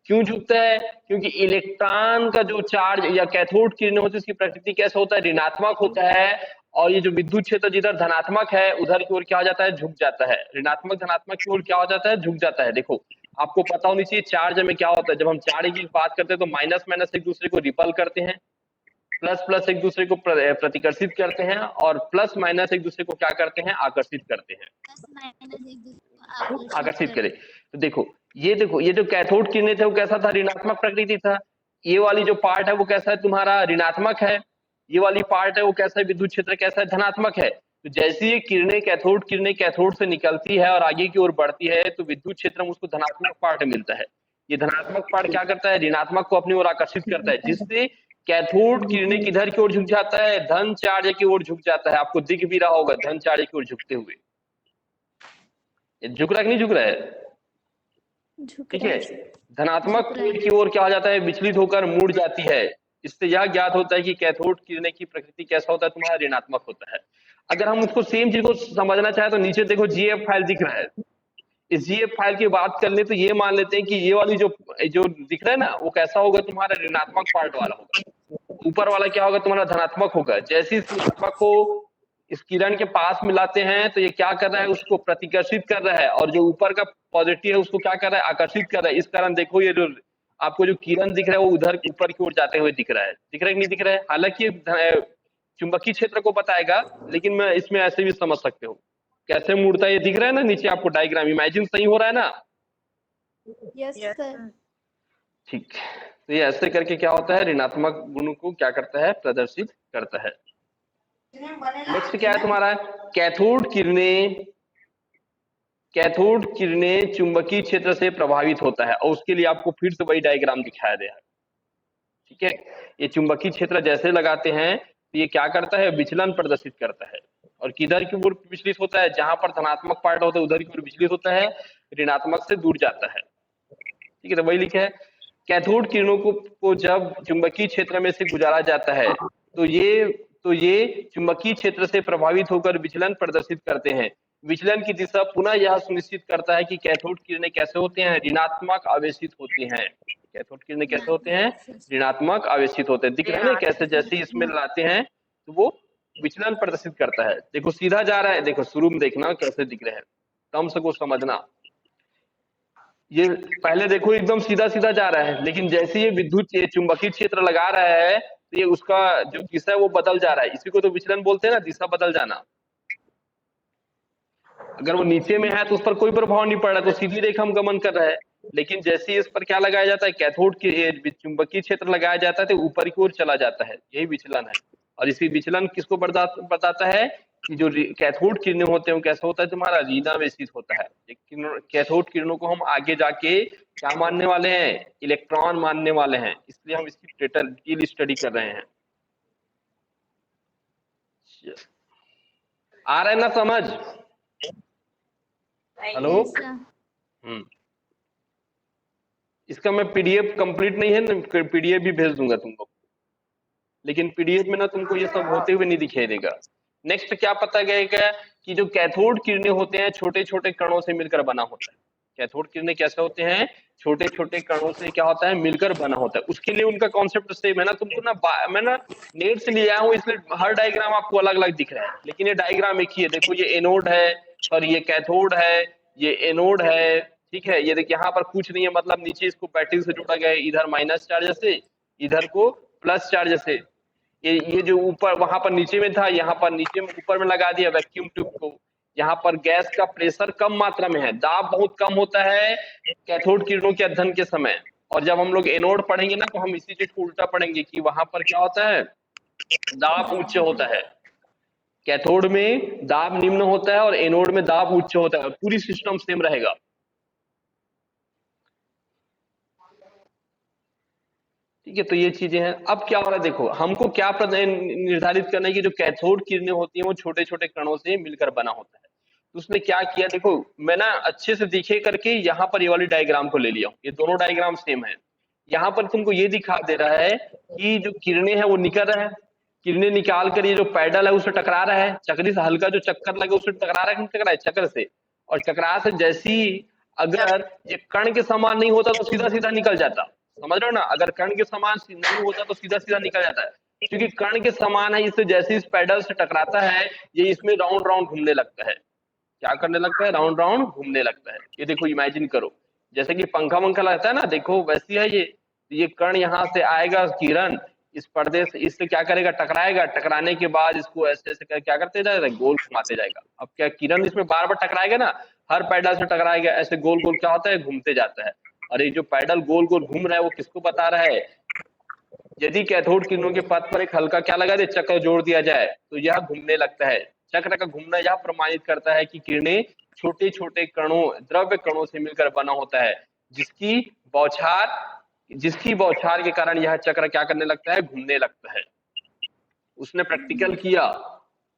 क्यों झुकता है? क्योंकि इलेक्ट्रॉन का जो चार्ज या कैथोड किरणें होती है उसकी प्रकृति कैसा होता है, ऋणात्मक होता है। और ये जो विद्युत क्षेत्र जिधर धनात्मक है उधर की ओर क्या हो जाता है, झुक जाता है। ऋणात्मक धनात्मक की ओर क्या हो जाता है, झुक जाता है। देखो आपको पता होनी चाहिए चार्ज में क्या होता है, जब हम चार्ज की बात करते हैं तो माइनस माइनस एक दूसरे को रिपल करते हैं, प्लस प्लस एक दूसरे को प्रतिकर्षित करते हैं, और प्लस माइनस एक दूसरे को क्या करते हैं, आकर्षित करते हैं। प्लस माइनस एक दूसरे को आकर्षित करे। तो देखो ये जो कैथोड किरणें थे वो कैसा था, ऋणात्मक प्रकृति था। ये वाली जो पार्ट है वो कैसा है तुम्हारा, ऋणात्मक है। ये वाली पार्ट है वो कैसा है, विद्युत क्षेत्र कैसा है, धनात्मक है। तो जैसे ये किरणें कैथोड से निकलती है और आगे की ओर बढ़ती है तो विद्युत क्षेत्र में उसको धनात्मक पार्ट मिलता है। ये धनात्मक पार्ट क्या करता है, ऋणात्मक को अपनी ओर आकर्षित करता है, जिससे कैथोड किरणें किधर की ओर झुक जाता है, धन चार्ज की ओर झुक जाता है। आपको दिख भी रहा होगा धन चार्ज की ओर झुकते हुए। झुक रहा है कि नहीं झुक रहा है? ठीक है, धनात्मक प्लेट की ओर क्या हो जाता है, विचलित होकर मुड़ जाती है। इससे यह ज्ञात होता है कि कैथोड किरणें की प्रकृति कैसा होता है, तुम्हारा ऋणात्मक होता है। अगर हम उसको सेम चीज को समझना चाहें तो नीचे देखो जीएफ फाइल दिख रहा है। इस जीएफ फाइल की बात कर ले तो ये मान लेते हैं कि ये वाली जो दिख रहा है ना वो कैसा होगा, तुम्हारा ऋणात्मक पार्ट वाला होगा। ऊपर वाला क्या होगा, तुम्हारा धनात्मक होगा। जैसे इस ऋणात्मक को इस किरण के पास मिलाते हैं तो ये क्या कर रहा है, उसको प्रतिकर्षित कर रहा है, और जो ऊपर का पॉजिटिव है उसको क्या कर रहा है, आकर्षित कर रहा है। इस कारण देखो ये जो आपको जो किरण दिख रहा है वो उधर ऊपर की ओर जाते हुए दिख रहा है। दिख रहा है कि नहीं दिख रहा है? हालांकि चुंबकीय क्षेत्र को बताएगा, लेकिन मैं इसमें ऐसे भी समझ सकते हो कैसे मुड़ता है। ये दिख रहा है ना नीचे आपको डायग्राम, इमेजिन सही हो रहा है ना? Yes sir. ठीक, तो ये ऐसे करके क्या होता है, ऋणात्मक गुण को क्या करता है, प्रदर्शित करता है। नेक्स्ट क्या है तुम्हारा, कैथोड किरणें चुंबकीय क्षेत्र से प्रभावित होता है, और उसके लिए आपको फिर से वही डायग्राम दिखाया गया है। ठीक है, ये चुंबकीय क्षेत्र जैसे लगाते हैं तो ये क्या करता है, विचलन प्रदर्शित करता है। और किधर की ओर विचलित होता है, जहां पर धनात्मक पार्ट होता है उधर की ओर विचलित होता है, ऋणात्मक से दूर जाता है। ठीक है, तो वही लिखा है, कैथोड किरणों को जब चुंबकीय क्षेत्र में से गुजारा जाता है तो ये चुंबकीय क्षेत्र से प्रभावित होकर विचलन प्रदर्शित करते हैं। विचलन की दिशा पुनः यह सुनिश्चित करता है कि कैथोड किरणें कैसे होते हैं, ऋणात्मक आवेशित होती हैं। कैथोड किरणें कैसे होते हैं, ऋणात्मक आवेशित होते हैं। दिख रहा है ना कैसे, जैसे इसमें लाते हैं तो वो विचलन प्रदर्शित करता है। देखो सीधा जा रहा है, देखो शुरू में देखना कैसे दिख रहे हैं, कम से को समझना। ये पहले देखो एकदम सीधा सीधा जा रहा है, लेकिन जैसे ये विद्युत चुंबकीय क्षेत्र लगा रहा है तो ये उसका जो दिशा है वो बदल जा रहा है। इसी को तो विचलन बोलते हैं ना, दिशा बदल जाना। अगर वो नीचे में है तो उस पर कोई प्रभाव नहीं पड़ रहा, तो सीधी रेखा हम गमन कर रहा है। लेकिन जैसे ही इस पर क्या लगाया जाता है, कैथोड के चुंबकीय क्षेत्र लगाया जाता है तो ऊपर की ओर चला जाता है, यही विचलन है। और इसी विचलन किसको बताता है कि जो कैथोड किरणें होते हैं वो कैसा होता है, तुम्हारा ऋणावेशित होता है। कैथोड किरणों को हम आगे जाके क्या मानने वाले हैं, इलेक्ट्रॉन मानने वाले हैं, इसलिए हम इसकी डिटेल स्टडी कर रहे हैं। आ रहा है ना समझ? हेलो। इसका मैं पीडीएफ कंप्लीट नहीं है ना, पीडीएफ भी भेज दूंगा तुमको, लेकिन पीडीएफ में ना तुमको ये सब होते हुए नहीं दिखाई देगा। नेक्स्ट क्या पता गया कि जो कैथोड किरणें होते हैं छोटे छोटे कणों से मिलकर बना होता है। कैथोड किरणें कैसे होते हैं, छोटे छोटे कणों से क्या होता है, मिलकर बना होता है। उसके लिए उनका कॉन्सेप्ट सेम है ना। तुमको ना मैं ना नेट से ले आया हूँ, इसलिए हर डायग्राम आपको अलग अलग दिख रहा है, लेकिन ये डायग्राम एक ही है। देखो ये एनोड है और ये कैथोड है, ये एनोड है, ठीक है। ये देखिए यहाँ पर कुछ नहीं है, मतलब नीचे इसको बैटरी से जोड़ा गया है, इधर माइनस चार्ज से, इधर को प्लस चार्ज से। ये जो ऊपर वहां पर नीचे में था, यहाँ पर नीचे में ऊपर में लगा दिया वैक्यूम ट्यूब को। यहाँ पर गैस का प्रेशर कम मात्रा में है, दाब बहुत कम होता है कैथोड किरणों के अध्ययन के समय। और जब हम लोग एनोड पढ़ेंगे ना, तो हम इसी चीज को उल्टा पढ़ेंगे कि वहां पर क्या होता है, दाब उच्च होता है। कैथोड में दाब निम्न होता है और एनोड में दाब उच्च होता है, पूरी सिस्टम सेम रहेगा। ठीक है, तो ये चीजें हैं। अब क्या हो रहा है, देखो हमको क्या निर्धारित करना है कि जो कैथोड किरणें होती हैं वो छोटे छोटे कणों से मिलकर बना होता है। तो उसने क्या किया, देखो मैं ना अच्छे से दिखे करके यहाँ पर ये वाली डायग्राम को ले लिया हूँ। ये दोनों डायग्राम सेम है। यहाँ पर तुमको ये दिखा दे रहा है कि जो किरणें हैं वो निकल रहा है, किरणें निकाल कर ये जो पैडल है उससे टकरा रहा है, चक्री से हल्का जो चक्कर लगे उससे टकरा रहा है, नहीं टकरा है चक्र से। और चक्रा से जैसी, अगर ये कण के समान नहीं होता तो सीधा सीधा निकल जाता, समझ रहे हो ना। अगर कण के समान नहीं होता तो सीधा सीधा निकल जाता है, क्योंकि कण के समान है, इससे जैसे इस पैडल से टकराता है ये इसमें राउंड राउंड घूमने लगता है। क्या करने लगता है, राउंड राउंड घूमने लगता है। ये देखो इमेजिन करो, जैसे कि पंखा वंखा लगता है ना, देखो वैसी है ये कण यहाँ से आएगा किरण, इस पर्दे से इससे क्या करेगा, टकराएगा, टकराने के बाद इसको ऐसे ऐसे कर क्या करते जाएगा, गोल घुमाते जाएगा। अब क्या किरण इसमें बार बार टकराएगा ना, हर पैडल से टकराएगा, ऐसे गोल गोल क्या होता है, घूमते जाता है। और ये जो पैडल गोल गोल घूम रहा है वो किसको बता रहा है, यदि कैथोड किरणों के पथ पर एक हल्का क्या लगा दे, चक्र जोड़ दिया जाए तो यह घूमने लगता है। चक्र का घूमना यह प्रमाणित करता है कि किरणें छोटे छोटे कणों, द्रव्य कणों से मिलकर बना होता है, जिसकी बौछार जिसकी बौछार के कारण यह चक्र क्या करने लगता है, घूमने लगता है। उसने प्रैक्टिकल किया,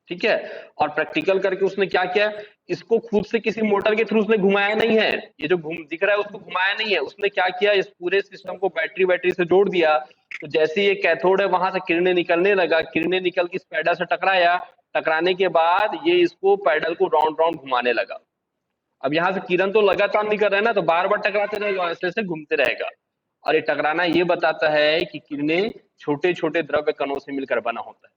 ठीक है। और प्रैक्टिकल करके उसने क्या किया, इसको खुद से किसी मोटर के थ्रू उसने घुमाया नहीं है, ये जो घूम दिख रहा है उसको घुमाया नहीं है। उसने क्या किया, इस पूरे सिस्टम को बैटरी से जोड़ दिया। तो जैसे ये कैथोड है वहां से किरणें निकलने लगा, किरणें निकल के इस पैडल से टकराया, टकराने के बाद ये इसको पैडल को राउंड राउंड घुमाने लगा। अब यहाँ से किरण तो लगातार नहीं कर रहा है ना, तो बार बार टकराते रहेगा, ऐसे ऐसे घूमते रहेगा। और ये टकराना ये बताता है कि किरणें छोटे छोटे द्रव्य कणों से मिलकर बना होता है।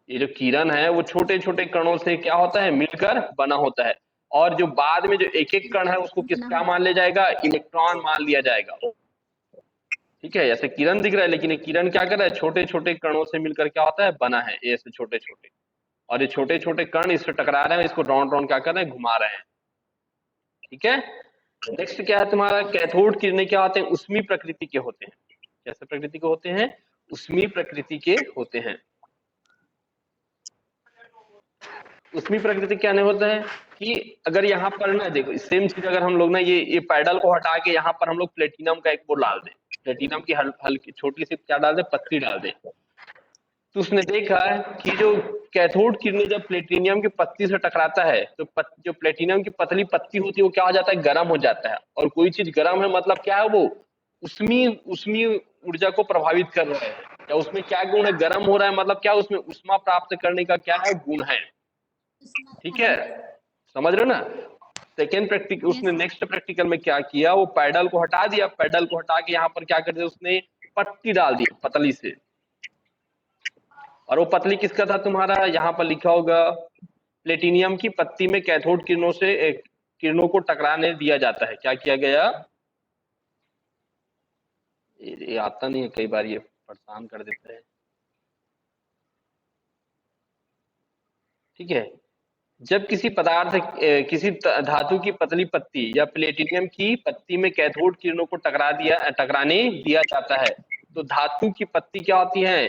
ये जो किरण है वो छोटे छोटे कणों से क्या होता है, मिलकर बना होता है। और जो बाद में जो एक एक कण है उसको किस क्या मान लिया जाएगा, इलेक्ट्रॉन मान लिया जाएगा। ठीक है, ऐसे किरण दिख रहा है, लेकिन ये किरण क्या कर रहा है, छोटे छोटे कणों से मिलकर क्या होता है, बना है, ऐसे छोटे छोटे। और ये छोटे छोटे कण इससे टकरा रहे हैं, इसको राउंड राउंड क्या कर रहे हैं, घुमा रहे हैं। ठीक है, नेक्स्ट क्या है तुम्हारा, कैथोड किरणें क्या होते हैं, उष्मीय प्रकृति के होते हैं। कैसे प्रकृति के होते हैं, उष्मीय प्रकृति के होते हैं। उष्मीय प्रकृति क्या नहीं होता है कि अगर यहाँ पर ना देखो सेम चीज, अगर हम लोग ना ये पैडल को हटा के यहाँ पर हम लोग प्लेटिनम का एक वो डाल दें, प्लेटिनम की हल्की छोटी सी क्या डाल दें, पत्ती डाल दें, तो उसने देखा कि जो कैथोड किरणें जब प्लेटिनियम की पत्ती से टकराता है तो जो प्लेटिनियम की पतली पत्ती होती है वो क्या हो जाता है, गर्म हो जाता है। और कोई चीज गर्म है मतलब क्या है, वो उष्मीय ऊर्जा को प्रभावित कर रहा है, या उसमें क्या गुण है, गर्म हो रहा है मतलब क्या, उसमें उष्मा प्राप्त करने का क्या है, गुण है। ठीक है, समझ रहे हो ना। सेकेंड प्रैक्टिकल, उसने नेक्स्ट प्रैक्टिकल में क्या किया, वो पैडल को हटा दिया, पैडल को हटा के यहाँ पर क्या कर दिया, उसने पत्ती डाल दी पतली से। और वो पतली किसका था तुम्हारा, यहाँ पर लिखा होगा, प्लेटिनियम की पत्ती में कैथोड किरणों को टकराने दिया जाता है। क्या किया गया, ये आता नहीं है, कई बार ये परेशान कर देता है। ठीक है, जब किसी पदार्थ किसी धातु की पतली पत्ती या प्लेटिनियम की पत्ती में कैथोड किरणों को टकराने दिया जाता है, तो धातु की पत्ती क्या होती है,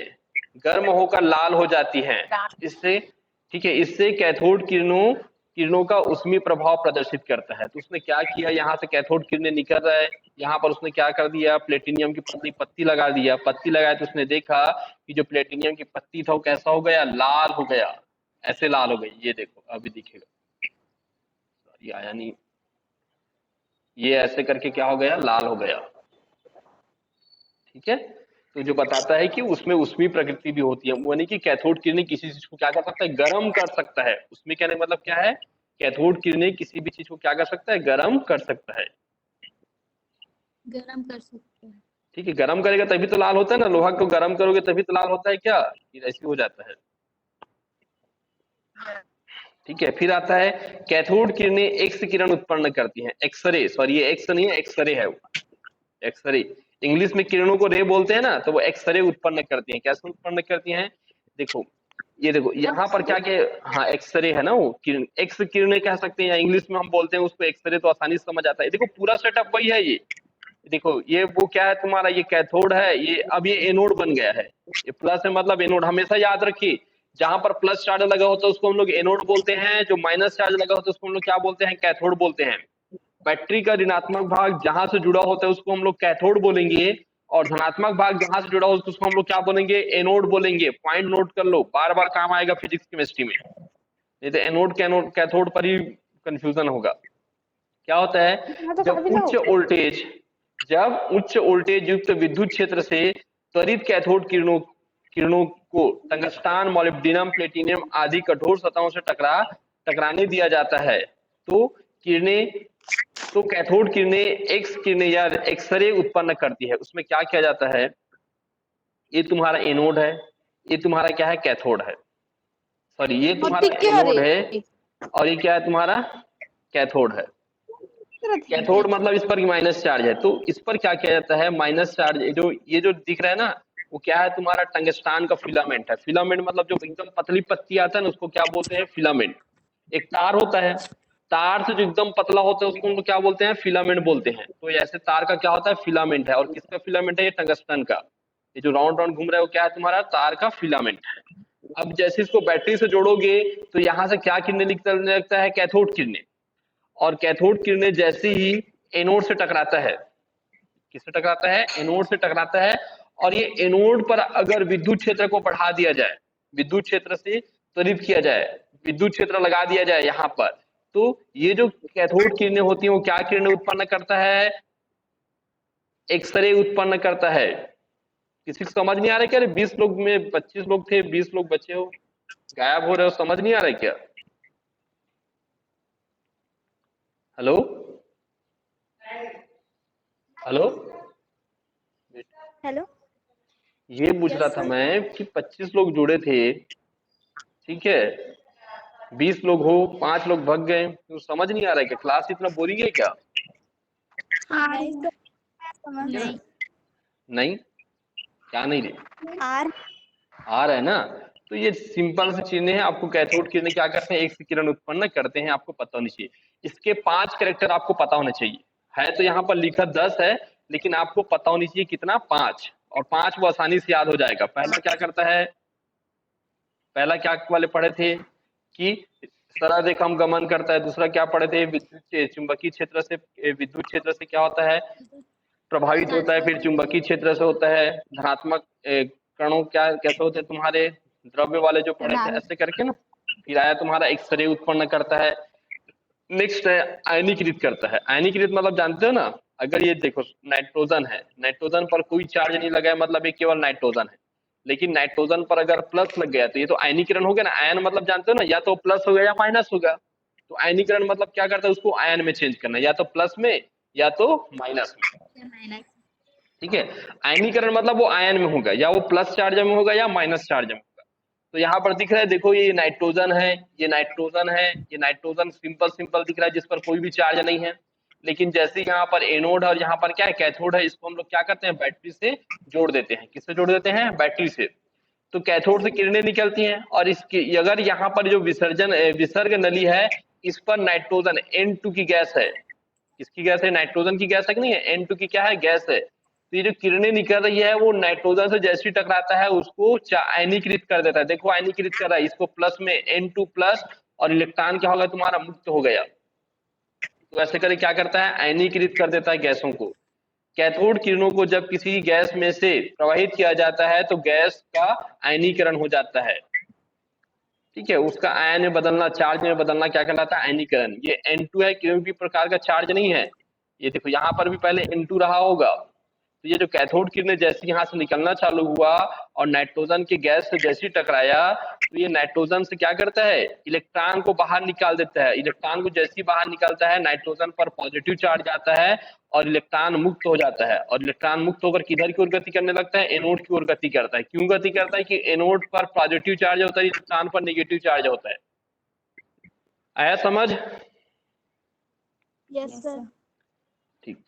गर्म होकर लाल हो जाती है। इससे, ठीक है, इससे कैथोड किरणों का उष्मीय प्रभाव प्रदर्शित करता है। तो उसने क्या किया, यहाँ से कैथोड किरणें निकल रहा है, यहाँ पर उसने क्या कर दिया, प्लेटिनियम की पतली पत्ती लगा दिया। पत्ती लगाया तो उसने देखा कि जो प्लेटिनियम की पत्ती था वो कैसा हो गया, लाल हो गया, ऐसे लाल हो गई। ये देखो अभी दिखेगा, ये आया नहीं, ये ऐसे करके क्या हो गया, लाल हो गया। ठीक है, तो जो बताता है कि उसमें उष्मीय प्रकृति भी होती है, यानी कि कैथोड किरणें किसी चीज को क्या कर सकता है, गर्म कर सकता है। उसमें कहने का मतलब क्या है कैथोड किरणें किसी भी चीज को क्या कर सकता है, गर्म कर सकता है। गरम कर सकते हैं। ठीक है, गर्म करेगा तभी तो लाल होता है ना, लोहा को गर्म करोगे तभी तो लाल होता है क्या, ये ऐसे हो जाता है। ठीक है, फिर आता है कैथोड किरणें एक्स किरण उत्पन्न करती हैं, एक्सरे, सॉरी ये एक्स नहीं है, एक्सरे है वो, एक्सरे। इंग्लिश में किरणों को रे बोलते हैं ना, तो वो एक्सरे उत्पन्न करती हैं। कैसे उत्पन्न करती हैं, देखो ये देखो यहाँ पर क्या क्या, हाँ एक्सरे है ना वो किरण, एक्स किरणें कह सकते हैं या इंग्लिश में हम बोलते हैं उसको एक्सरे, तो आसानी से समझ आता है। देखो पूरा सेटअप वही है ये, देखो ये वो क्या है तुम्हारा, ये कैथोड है, ये अब ये एनोड बन गया है, ये प्लस है मतलब एनोड, हमेशा याद रखिए जहां पर प्लस चार्ज लगा होता है उसको हम लोग एनोड बोलते हैं, जो माइनस चार्ज लगा होता है उसको हम लोग क्या बोलते हैं, कैथोड बोलते हैं। बैटरी का ऋणात्मक भाग जहां से जुड़ा होता है उसको हम लोग कैथोड बोलेंगे, और धनात्मक भाग जहां से जुड़ा होता है उसको हम लोग क्या बोलेंगे, एनोड बोलेंगे। पॉइंट नोट कर लो, बार बार काम आएगा फिजिक्स केमिस्ट्री में, नहीं तो एनोड कैथोड पर ही कंफ्यूजन होगा। क्या होता है, जब उच्च वोल्टेज युक्त विद्युत क्षेत्र से त्वरित कैथोड किरणों किरणों को टंगस्टान, मोलिब्डेनम, प्लेटिनियम आदि कठोर सतहों से टकराने दिया जाता है, तो किरणें, तो कैथोड किरणें एक्स किरणें या एक्सरे उत्पन्न करती है। उसमें क्या किया जाता है, ये तुम्हारा एनोड है, ये तुम्हारा क्या है, कैथोड है, सॉरी ये तुम्हारा एनोड है, और ये क्या है तुम्हारा कैथोड है। कैथोड मतलब इस पर माइनस चार्ज है, तो इस पर क्या किया जाता है, माइनस चार्ज, जो ये जो दिख रहा है ना, वो क्या है तुम्हारा टंगस्टान का फिलामेंट है। फिलामेंट मतलब जो एकदम पतली पत्ती आता है ना उसको क्या बोलते हैं, फिलामेंट। एक तार होता है, तार से जो एकदम पतला होता है उसको हम लोग क्या बोलते हैं, फिलामेंट बोलते हैं। तो ऐसे तार का क्या होता है, फिलामेंट है। और किसका फिलामेंट है, ये टंगस्टन का, ये जो राउंड राउंड घूम रहा है वो क्या है तुम्हारा, तार का फिलामेंट है। अब जैसे इसको बैटरी से जोड़ोगे तो यहाँ से क्या किरणें निकलने लगता है, कैथोड किरणें। और कैथोड किरणें जैसे ही एनोड से टकराता है, किससे टकराता है, एनोड से टकराता है, और ये एनोड पर अगर विद्युत क्षेत्र को बढ़ा दिया जाए, विद्युत क्षेत्र से त्वरित किया जाए, विद्युत क्षेत्र लगा दिया जाए यहाँ पर, तो ये जो कैथोड किरणें होती हैं वो क्या किरणें उत्पन्न करता है, एक्सरे उत्पन्न करता है। किसी को समझ नहीं आ रहा है क्या, 20 लोग में 25 लोग थे, 20 लोग बचे हो, गायब हो रहे हो, समझ नहीं आ रहा है क्या, हेलो हेलो, हेलो। ये पूछ यस रहा था सर। मैं कि 25 लोग जुड़े थे, ठीक है, 20 लोग हो, 5 लोग भग गए, तो समझ नहीं आ रहा है क्या, क्लास इतना बोरिंग है क्या, नहीं सर, समझ नहीं। नहीं, क्या नहीं रे, आर आ रहा है ना। तो ये सिंपल सी चीजें हैं, आपको कैथोड किरणें क्या करते हैं, एक से किरण उत्पन्न करते हैं, आपको पता होना चाहिए। इसके 5 कैरेक्टर आपको पता होने चाहिए, है तो यहाँ पर लिखा 10 है, लेकिन आपको पता होनी चाहिए कितना, 5, और 5 वो आसानी से याद हो जाएगा। पहला क्या करता है, पहला क्या वाले पढ़े थे कि सरल रेखा गमन करता है, दूसरा क्या पढ़े थे, विद्युत चुंबकीय क्षेत्र से, विद्युत क्षेत्र से क्या होता है, प्रभावित होता है, फिर चुंबकीय क्षेत्र से होता है, धनात्मक कणों क्या कैसे होते हैं तुम्हारे, द्रव्य वाले जो पढ़े थे ऐसे करके ना। फिर आया तुम्हारा एक्सरे उत्पन्न करता है, नेक्स्ट है आयनीकृत करता है। आयनीकृत मतलब जानते हो ना, अगर ये देखो नाइट्रोजन है, नाइट्रोजन पर कोई चार्ज नहीं लगा है मतलब ये केवल नाइट्रोजन है, लेकिन नाइट्रोजन पर अगर प्लस लग गया तो ये तो आयनीकरण हो गया ना। आयन मतलब जानते हो ना, या तो प्लस हो गया या माइनस होगा। तो आयनीकरण मतलब क्या करता है, उसको आयन में चेंज करना, या तो प्लस में या तो माइनस में। ठीक है, आयनीकरण मतलब वो आयन में होगा, या वो प्लस चार्ज में होगा या माइनस चार्ज में होगा। तो यहाँ पर दिख रहा है, देखो ये नाइट्रोजन है, ये नाइट्रोजन है, ये नाइट्रोजन सिंपल सिंपल दिख रहा है जिस पर कोई भी चार्ज नहीं है। लेकिन जैसे यहाँ पर एनोड है और यहाँ पर क्या है, कैथोड है, इसको हम लोग क्या करते हैं, बैटरी से जोड़ देते हैं। किससे जोड़ देते हैं, बैटरी से। तो कैथोड से किरणें निकलती हैं, और इसकी अगर यहाँ पर जो विसर्ग नली है, इस पर नाइट्रोजन N2 की गैस है। किसकी गैस है, नाइट्रोजन की गैस है कि नहीं है, N2 की क्या है, गैस है। तो ये जो किरणें निकल रही है वो नाइट्रोजन से जैसे ही टकराता है उसको आयनीकृत कर देता है। देखो आयनीकृत कर रहा है, इसको प्लस में N2 प्लस, और इलेक्ट्रॉन क्या होगा तुम्हारा, मुक्त हो गया। तो ऐसे करके क्या करता है, आयनीकृत कर देता है गैसों को। कैथोड किरणों को जब किसी गैस में से प्रवाहित किया जाता है तो गैस का आयनीकरण हो जाता है। ठीक है, उसका आयन में बदलना, चार्ज में बदलना क्या कहलाता है, आयनीकरण। ये N2 है, किसी भी प्रकार का चार्ज नहीं है। ये देखो यहाँ पर भी पहले N2 रहा होगा, तो ये जो कैथोड किरणें जैसे यहाँ से निकलना चालू हुआ और नाइट्रोजन के गैस से जैसे ही टकराया, तो ये नाइट्रोजन से क्या करता है, इलेक्ट्रॉन को बाहर निकाल देता है। इलेक्ट्रॉन को जैसे ही बाहर निकालता है, नाइट्रोजन पर पॉजिटिव चार्ज आता है और इलेक्ट्रॉन मुक्त हो जाता है। और इलेक्ट्रॉन मुक्त होकर किधर की ओर गति करने लगता है, एनोड की ओर गति करता है। क्यों गति करता है कि एनोड पर पॉजिटिव चार्ज होता है, इलेक्ट्रॉन पर नेगेटिव चार्ज होता है। आया समझ? Yes sir. ठीक।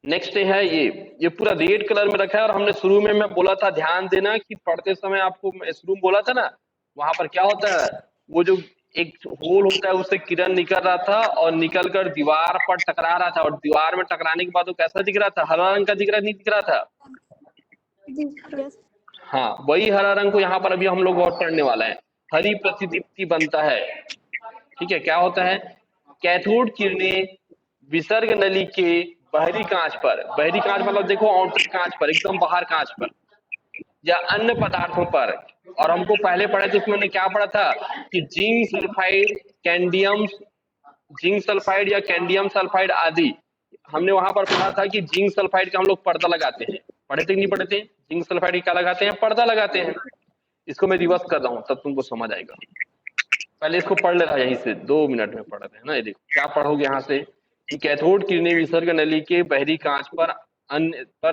नेक्स्ट है ये पूरा रेड कलर में रखा है। और हमने शुरू में मैं बोला था ध्यान देना कि पढ़ते समय आपको, मैं शुरू में बोला था ना, वहां पर क्या होता है, वो जो एक होल होता है उससे किरण निकल रहा था और निकल कर दीवार पर टकरा रहा था, और दीवार में टकराने के बाद वो कैसा दिख रहा था, हरा रंग का दिख रहा, नहीं दिख रहा था? यस। हाँ, वही हरा रंग को यहाँ पर अभी हम लोग और पढ़ने वाला है। हरी प्रतिदीप्ति बनता है। ठीक है, क्या होता है, कैथोड किरणें विसर्ग नली के बाहरी कांच पर, बाहरी कांच मतलब देखो आउटर कांच पर, एकदम बाहर कांच पर, या अन्य पदार्थों पर। और हमको पहले पढ़े थे उसमें क्या पढ़ा था कि जिंक सल्फाइड, कैंडियम, जिंक सल्फाइड या कैंडियम सल्फाइड आदि, हमने वहां पर पढ़ा था कि जिंक सल्फाइड का हम लोग पर्दा लगाते हैं। पढ़े थे कि नहीं पढ़े थे? जिंक सल्फाइड की क्या लगाते हैं, पर्दा लगाते हैं। इसको मैं रिवर्स कर रहा हूँ तब तुमको समझ आएगा। पहले इसको पढ़ लेना यहीं से, 2 मिनट में पढ़ रहे हैं ना। ये देखो क्या पढ़ोगे यहाँ से कि कैथोड किरणें विसर्ग नली के बाहरी कांच पर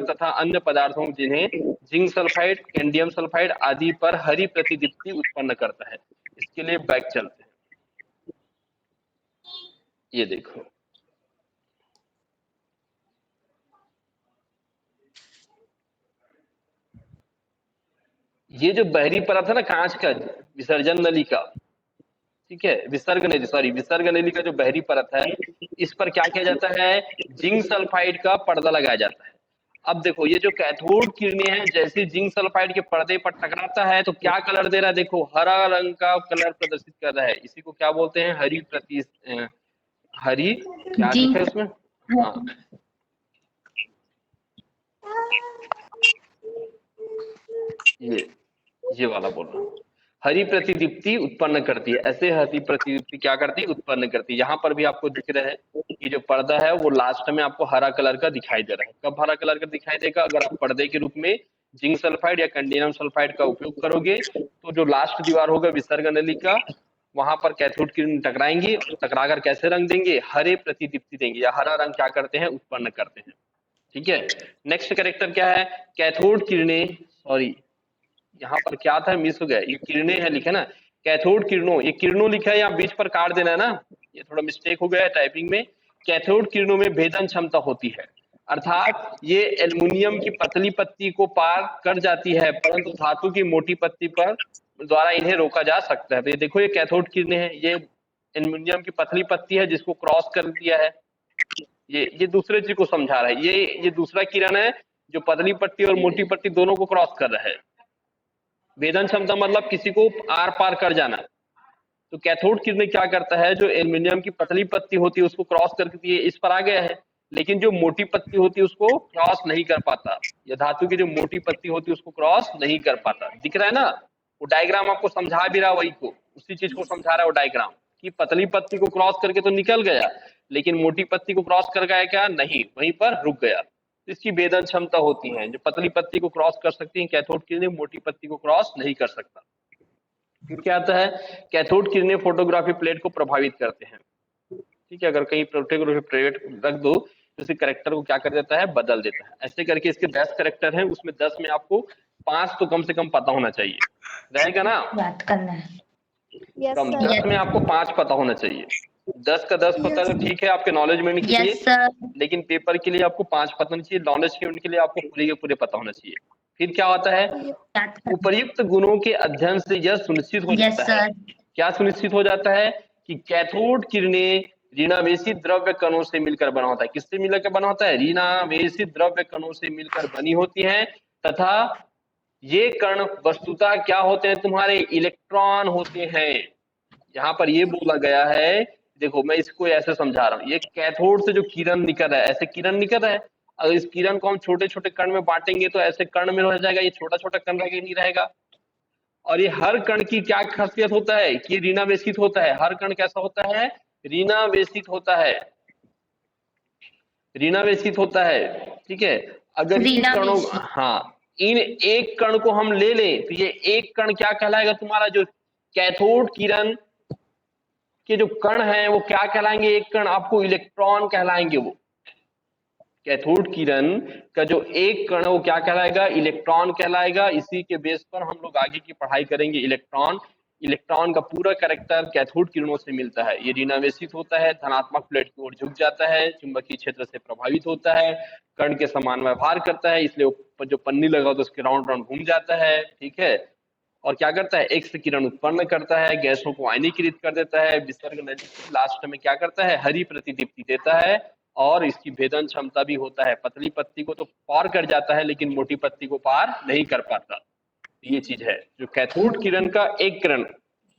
तथा अन्य पदार्थों जिन्हें जिंक सल्फाइड, कैंडियम सल्फाइड आदि पर हरी प्रतिदीप्ति उत्पन्न करता है। इसके लिए बैक चलते हैं। ये देखो, ये जो बाहरी परत है ना कांच का, विसर्जन नली का, ठीक है, विसर्ग नली का जो बाहरी परत है, इस पर क्या किया जाता है, जिंक सल्फाइड का पर्दा लगाया जाता है। अब देखो ये जो कैथोड किरणें हैं, जैसे जिंक सल्फाइड के पर्दे पर टकराता है तो क्या कलर दे रहा है, देखो हरा रंग का कलर प्रदर्शित कर रहा है। इसी को क्या बोलते हैं, हरी क्या लिखा है उसमें, हाँ, ये वाला बोल रहा हूँ, हरी प्रतिदीप्ति उत्पन्न करती है। ऐसे हरी प्रतिदीप्ति क्या करती है, उत्पन्न करती है। यहाँ पर भी आपको दिख रहा है कि जो पर्दा है वो लास्ट में आपको हरा कलर का दिखाई दे रहा है। कब हरा कलर का दिखाई देगा, अगर आप पर्दे के रूप में जिंक सल्फाइड या कैंडियम सल्फाइड का उपयोग करोगे, तो जो लास्ट दीवार होगा विसर्ग नली का, वहां पर कैथोड किरण टकराएंगी, टकरा कर कैसे रंग देंगे, हरे प्रतिदीप्ति देंगे, या हरा रंग क्या करते हैं, उत्पन्न करते हैं। ठीक है, नेक्स्ट कैरेक्टर क्या है, कैथोड किरणें, सॉरी यहाँ पर क्या था, मिस हो गया, ये किरणें है लिखे ना, कैथोड किरणों, ये किरणों लिखा है, यहाँ बीच पर काट देना है ना, ये थोड़ा मिस्टेक हो गया है टाइपिंग में। कैथोड किरणों में भेदन क्षमता होती है, अर्थात ये एल्युमिनियम की पतली पत्ती को पार कर जाती है, परंतु धातु की मोटी पत्ती पर द्वारा इन्हें रोका जा सकता है। तो ये देखो ये कैथोड किरणें हैं, ये एल्युमिनियम की पतली पत्ती है जिसको क्रॉस कर दिया है। ये दूसरे चीज को समझा रहा है, ये दूसरा किरण है जो पतली पट्टी और मोटी पट्टी दोनों को क्रॉस कर रहा है। भेदन क्षमता मतलब किसी को आर पार कर जाना। तो कैथोड किरणें क्या करता है, जो एल्युमिनियम की पतली पत्ती होती है उसको क्रॉस करके ये इस पर आ गया है, लेकिन जो मोटी पत्ती होती है उसको क्रॉस नहीं कर पाता, या धातु की जो मोटी पत्ती होती है उसको क्रॉस नहीं कर पाता। दिख रहा है ना, वो डायग्राम आपको समझा भी रहा है, वही को उसी चीज को समझा रहा है वो डायग्राम, कि पतली पत्ती को क्रॉस करके तो निकल गया, लेकिन मोटी पत्ती को क्रॉस कर गया क्या, नहीं, वहीं पर रुक गया। इसकी भेदन क्षमता होती है, जो पतली पत्ती को क्रॉस कर सकती है कैथोड किरणें, मोटी पत्ती को क्रॉस नहीं कर सकता। फिर क्या आता है, कैथोड किरणें फोटोग्राफी प्लेट को प्रभावित करते हैं। ठीक है, अगर कहीं फोटोग्राफी प्लेट रख दो तो इसके करेक्टर को क्या कर देता है, बदल देता है। ऐसे करके इसके 10 करेक्टर हैं, उसमें 10 में आपको 5 तो कम से कम पता होना चाहिए, रहेगा ना, याद करना है। Yes come sir. 10 में आपको 5 पता होना चाहिए। 10 का 10 पता है तो ठीक है आपके नॉलेजमेंट के लिए, यस सर। लेकिन पेपर के लिए आपको 5 पता होना चाहिए, नॉलेज के लिए आपको पूरे के पूरे पता होना चाहिए। फिर क्या होता है, याद करना। उपर्युक्त गुणों के अध्ययन से यह सुनिश्चित हो यस जाता है, सर। क्या सुनिश्चित हो जाता है कि कैथोड किरणें ऋणावेशी द्रव्य कणों से मिलकर बना होता है। किससे मिलकर बना होता है, ऋणावेशी द्रव्य कणों से मिलकर बनी होती है, तथा ये कण वस्तुतः क्या होते हैं, तुम्हारे इलेक्ट्रॉन होते हैं। यहाँ पर ये बोला गया है, देखो मैं इसको ऐसे समझा रहा हूँ, ये कैथोड से जो किरण निकल रहा है, ऐसे किरण निकल रहा है, अगर इस किरण को हम छोटे छोटे कण में बांटेंगे तो ऐसे कण में रह जाएगा, ये छोटा छोटा कण रहेगा, नहीं रहेगा। और ये हर कण की क्या खासियत होता है कि ऋणावेशित होता है, हर कण कैसा होता है, ऋणावेशित होता है, ऋणावेशित होता है। ठीक है, अगर इन कणों, ऋणावेशी। हाँ, इन एक कण को हम ले लें तो ये एक कण क्या कहलाएगा तुम्हारा? जो कैथोड किरण के जो कण हैं वो क्या कहलाएंगे? एक कण आपको इलेक्ट्रॉन कहलाएंगे। वो कैथोड किरण का जो एक कण है वो क्या कहलाएगा? इलेक्ट्रॉन कहलाएगा। इसी के बेस पर हम लोग आगे की पढ़ाई करेंगे। इलेक्ट्रॉन का पूरा कैरेक्टर कैथोड किरणों से मिलता है। ये ऋणावेशित होता है, धनात्मक प्लेट की ओर झुक जाता है, चुंबकीय क्षेत्र से प्रभावित होता है, कण के समान व्यवहार करता है, इसलिए जो पन्नी लगा होता है उसके राउंड राउंड घूम जाता है, ठीक है। और क्या करता है? एक्स किरण उत्पन्न करता है, गैसों को आयनीकृत कर देता है, विसर्ग नदी लास्ट में क्या करता है? हरी प्रतिदीप्ति देता है, और इसकी भेदन क्षमता भी होता है। पतली पत्ती को तो पार कर जाता है लेकिन मोटी पत्ती को पार नहीं कर पाता। ये चीज है जो कैथोड किरण का एक कण,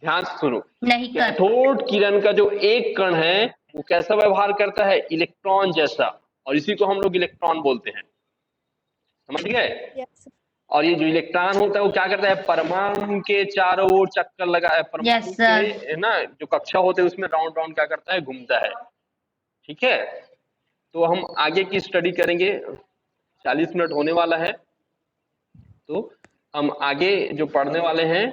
ध्यान से सुनो, नहीं कर कैथोड किरण का जो एक कण है वो कैसा व्यवहार करता है? इलेक्ट्रॉन जैसा, और इसी को हम लोग इलेक्ट्रॉन बोलते हैं। समझ गए? Yes. और ये जो इलेक्ट्रॉन होता है वो क्या करता है? परमाणु के चारों ओर चक्कर लगा है, परमाणु Yes, sir. के, है ना, जो कक्षा होते हैं उसमें राउंड राउंड क्या करता है? घूमता है, ठीक है। तो हम आगे की स्टडी करेंगे, 40 मिनट होने वाला है, तो हम आगे जो पढ़ने वाले हैं